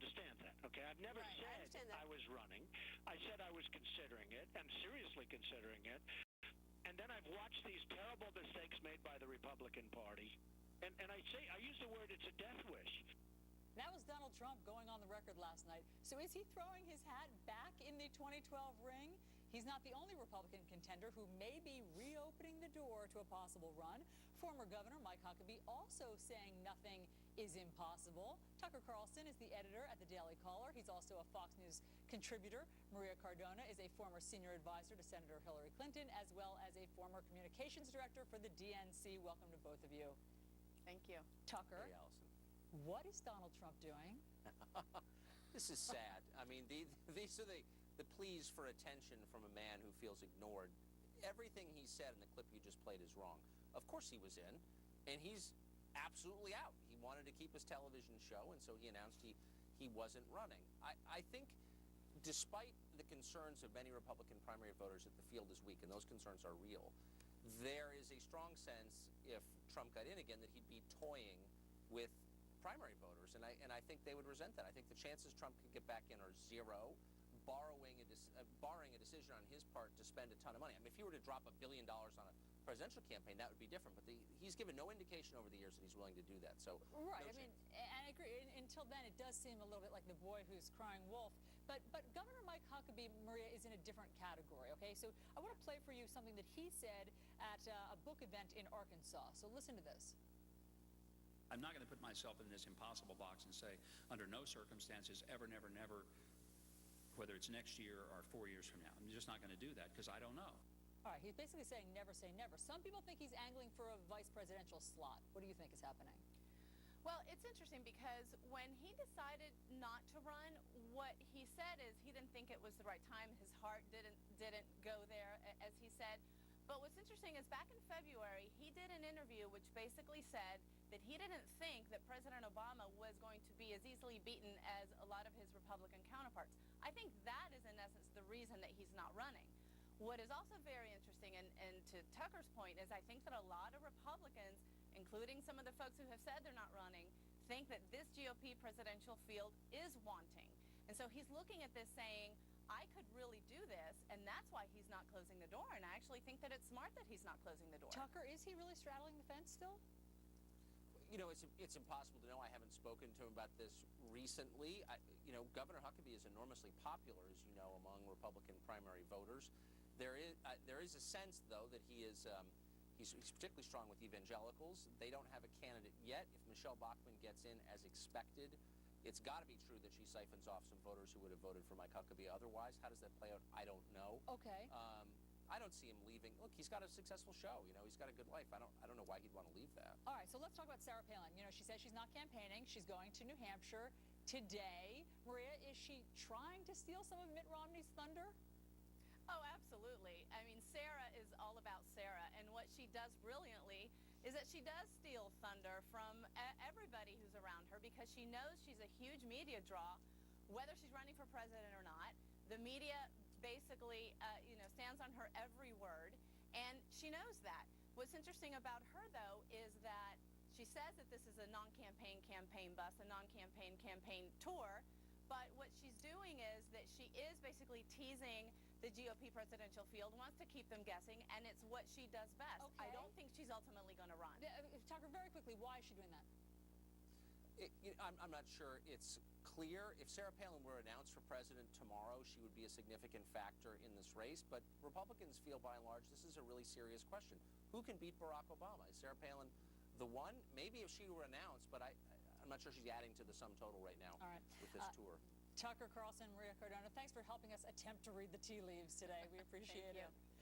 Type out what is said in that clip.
understand that, okay? I've never said I was running. I said I was considering it, and seriously considering it. And then I've watched these terrible mistakes made by the Republican Party. And I use the word, it's a death wish. That was Donald Trump going on the record last night. So is he throwing his hat back in the 2012 ring? He's not the only Republican contender who may be reopening the door to a possible run. Former Governor Mike Huckabee also saying nothing is impossible. Tucker Carlson is the editor at the Daily Caller. He's also a Fox News contributor. Maria Cardona is a former senior advisor to Senator Hillary Clinton, as well as a former communications director for the DNC. Welcome to both of you. Thank you. Tucker. Hey, Allison. What is Donald Trump doing? This is sad. I mean, these are the pleas for attention from a man who feels ignored. Everything he said in the clip you just played is wrong. Of course he was in, and he's absolutely out. He wanted to keep his television show, and so he announced he wasn't running. I think despite the concerns of many Republican primary voters that the field is weak, and those concerns are real, there is a strong sense, if Trump got in again, that he'd be toying with primary voters, and I think they would resent that. I think the chances Trump could get back in are zero, barring a decision on his part to spend a ton of money. I mean, if he were to drop $1 billion on a presidential campaign, that would be different, but he's given no indication over the years that he's willing to do that. So right, no I mean, and I agree. Until then, it does seem a little bit like the boy who's crying wolf. But Governor Mike Huckabee, Maria, is in a different category, okay? So I want to play for you something that he said at a book event in Arkansas. So listen to this. I'm not going to put myself in this impossible box and say, under no circumstances, ever, never, never, whether it's next year or 4 years from now. I'm just not going to do that because I don't know. All right, he's basically saying never say never. Some people think he's angling for a vice presidential slot. What do you think is happening? Well, it's interesting because when he decided not to run, what he said is he didn't think it was the right time. His heart didn't go there, as he said. But what's interesting is back in February, he did an interview which basically said that he didn't think that President Obama was going to be as easily beaten as a lot of his Republican counterparts. I think that is, in essence, the reason that he's not running. What is also very interesting, and to Tucker's point, is I think that a lot of Republicans, including some of the folks who have said they're not running, think that this GOP presidential field is wanting. And so he's looking at this saying, I could really do this, and that's why he's not closing the door. And I actually think that it's smart that he's not closing the door. Tucker, is he really straddling the fence still? You know, it's impossible to know. I haven't spoken to him about this recently. You know, Governor Huckabee is enormously popular, as you know, among Republican primary voters. There is a sense, though, that he's particularly strong with evangelicals. They don't have a candidate yet. If Michelle Bachmann gets in as expected, it's got to be true that she siphons off some voters who would have voted for Mike Huckabee otherwise. How does that play out? I don't know. Okay. I don't see him leaving. Look, he's got a successful show. You know, he's got a good life. I don't know why he'd want to leave that. All right, so let's talk about Sarah Palin. You know, she says she's not campaigning. She's going to New Hampshire today. Maria, is she trying to steal some of Mitt Romney's thunder? Oh, absolutely. I mean, Sarah is all about Sarah, and what she does brilliantly is that she does steal thunder from everybody who's around her because she knows she's a huge media draw, whether she's running for president or not. The media basically, stands on her every word, and she knows that. What's interesting about her, though, is that she says that this is a non-campaign campaign bus, a non-campaign campaign tour, but what she's doing is that she is basically teasing the GOP presidential field, wants to keep them guessing, and it's what she does best. Okay. I don't think she's ultimately going to run. Tucker, very quickly, why is she doing that? I'm not sure it's clear. If Sarah Palin were announced for president tomorrow, she would be a significant factor in this race. But Republicans feel, by and large, this is a really serious question. Who can beat Barack Obama? Is Sarah Palin the one? Maybe if she were announced, but I'm not sure she's adding to the sum total right now with this tour. Tucker Carlson, Maria Cardona, thanks for helping us attempt to read the tea leaves today. We appreciate it. Thank you.